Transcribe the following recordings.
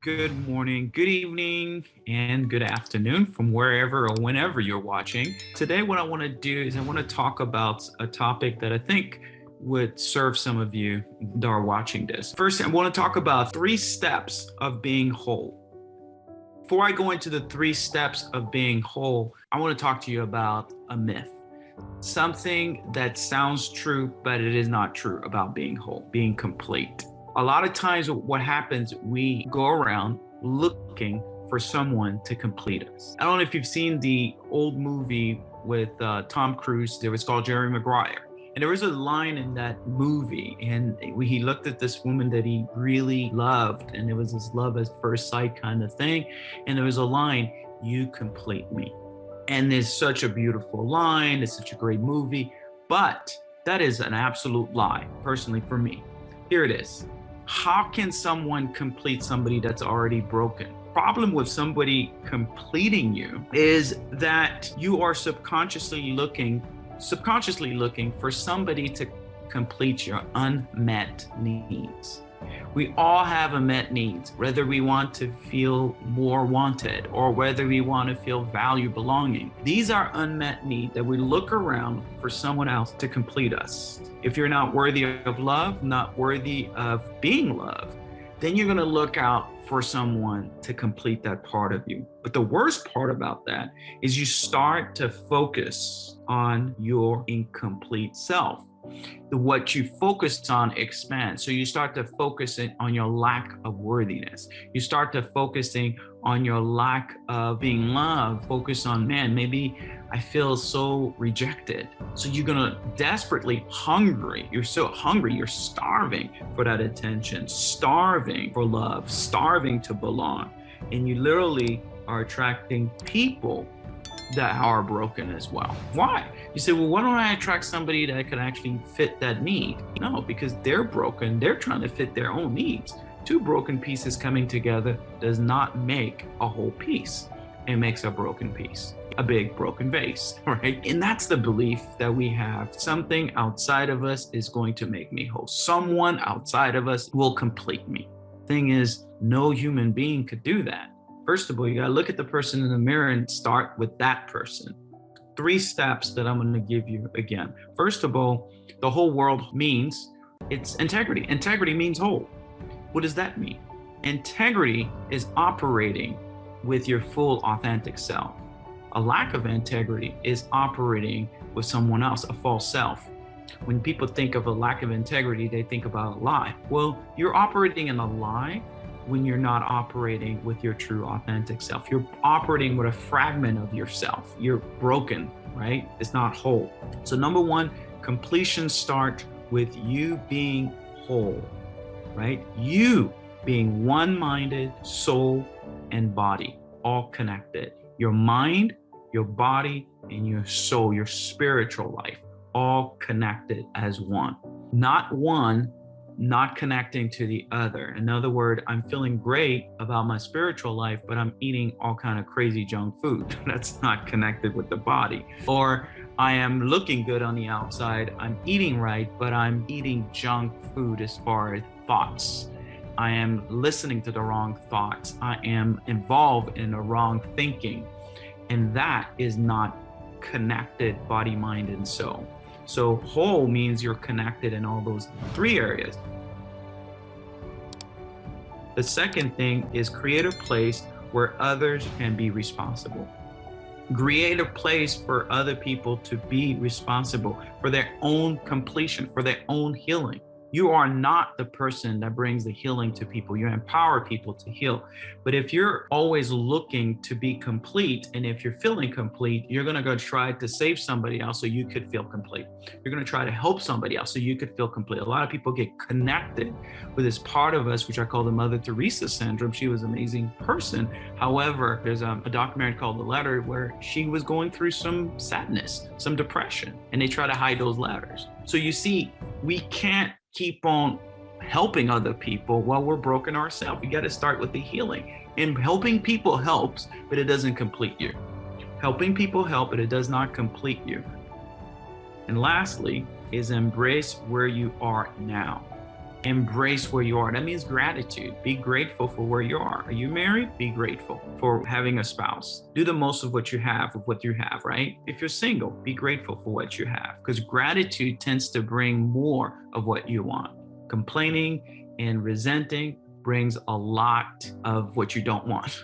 good morning, good evening, and good afternoon from wherever or whenever you're watching. Today, what I want to do is I want to talk about a topic that I think would serve some of you that are watching this. First, I want to talk about 3 steps of being whole. Before I go into the 3 steps of being whole, I want to talk to you about a myth. Something that sounds true, but it is not true about being whole, being complete. A lot of times what happens, we go around looking for someone to complete us. I don't know if you've seen the old movie with Tom Cruise. It was called Jerry Maguire. And there was a line in that movie, and he looked at this woman that he really loved, and it was this love at first sight kind of thing. And there was a line, "You complete me." And it's such a beautiful line. It's such a great movie, but that is an absolute lie, personally, for me. Here it is. How can someone complete somebody that's already broken? Problem with somebody completing you is that you are subconsciously looking for somebody to complete your unmet needs. We all have unmet needs, whether we want to feel more wanted or whether we want to feel value, belonging. These are unmet needs that we look around for someone else to complete us. If you're not worthy of love, not worthy of being loved, then you're going to look out for someone to complete that part of you. But the worst part about that is you start to focus on your incomplete self. What you focused on expands. So you start to focus on your lack of worthiness. You start to focusing on your lack of being loved. Focus on, man, maybe I feel so rejected. So you're gonna desperately hungry. You're so hungry, you're starving for that attention, starving for love, starving to belong. And you literally are attracting people that are broken as well. Why? You say, well, why don't I attract somebody that could actually fit that need? No, because they're broken. They're trying to fit their own needs. 2 broken pieces coming together does not make a whole piece. It makes a broken piece, a big broken vase, right? And that's the belief that we have. Something outside of us is going to make me whole. Someone outside of us will complete me. Thing is, no human being could do that. First of all, you gotta look at the person in the mirror and start with that person. 3 steps that I'm gonna give you again. First of all, the whole world means it's integrity. Integrity means whole. What does that mean? Integrity is operating with your full authentic self. A lack of integrity is operating with someone else, a false self. When people think of a lack of integrity, they think about a lie. Well, you're operating in a lie when you're not operating with your true authentic self. You're operating with a fragment of yourself. You're broken, right? It's not whole. So number 1, completion starts with you being whole, right? You being one-minded, soul and body, all connected. Your mind, your body, and your soul, your spiritual life, all connected as one. Not one not connecting to the other. In other words, I'm feeling great about my spiritual life, but I'm eating all kind of crazy junk food that's not connected with the body. Or I am looking good on the outside, I'm eating right, but I'm eating junk food as far as thoughts. I am listening to the wrong thoughts. I am involved in the wrong thinking. And that is not connected body, mind, and soul. So whole means you're connected in all those 3 areas. The second thing is create a place where others can be responsible. Create a place for other people to be responsible for their own completion, for their own healing. You are not the person that brings the healing to people. You empower people to heal. But if you're always looking to be complete, and if you're feeling complete, you're going to go try to save somebody else so you could feel complete. You're going to try to help somebody else so you could feel complete. A lot of people get connected with this part of us, which I call the Mother Teresa syndrome. She was an amazing person. However, there's a documentary called The Letter where she was going through some sadness, some depression, and they try to hide those letters. So you see, we can't keep on helping other people while we're broken ourselves. You got to start with the healing. And helping people helps, but it doesn't complete you. Helping people help, but it does not complete you. And lastly is embrace where you are now. Embrace where you are. That means gratitude. Be grateful for where you are. Are you married? Be grateful for having a spouse. Do the most of what you have with what you have, right? If you're single, be grateful for what you have, because gratitude tends to bring more of what you want. Complaining and resenting brings a lot of what you don't want.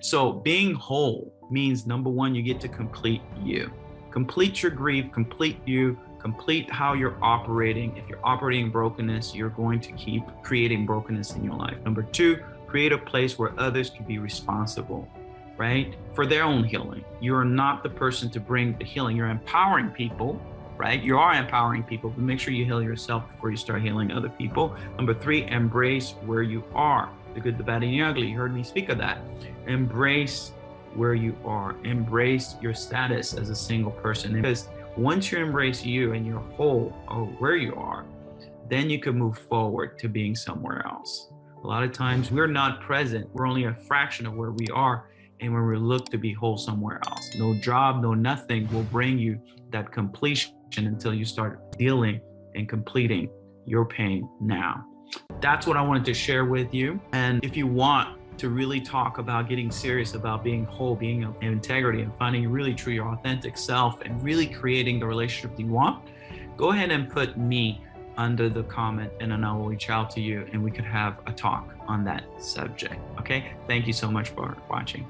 So being whole means, number one, you get to complete you. Complete your grief, complete you, complete how you're operating. If you're operating brokenness, you're going to keep creating brokenness in your life. Number two, create a place where others can be responsible, right? For their own healing. You're not the person to bring the healing. You're empowering people, right? You are empowering people, but make sure you heal yourself before you start healing other people. Number three, embrace where you are. The good, the bad, and the ugly. You heard me speak of that. Embrace where you are. Embrace your status as a single person. Because once you embrace you and you're whole or where you are, then you can move forward to being somewhere else. A lot of times we're not present. We're only a fraction of where we are. And when we look to be whole somewhere else, no job, no nothing will bring you that completion until you start dealing and completing your pain now. That's what I wanted to share with you. And if you want to really talk about getting serious about being whole, being in integrity, and finding really true your authentic self and really creating the relationship you want, go ahead and put me under the comment and then I will reach out to you and we could have a talk on that subject. Okay? Thank you so much for watching.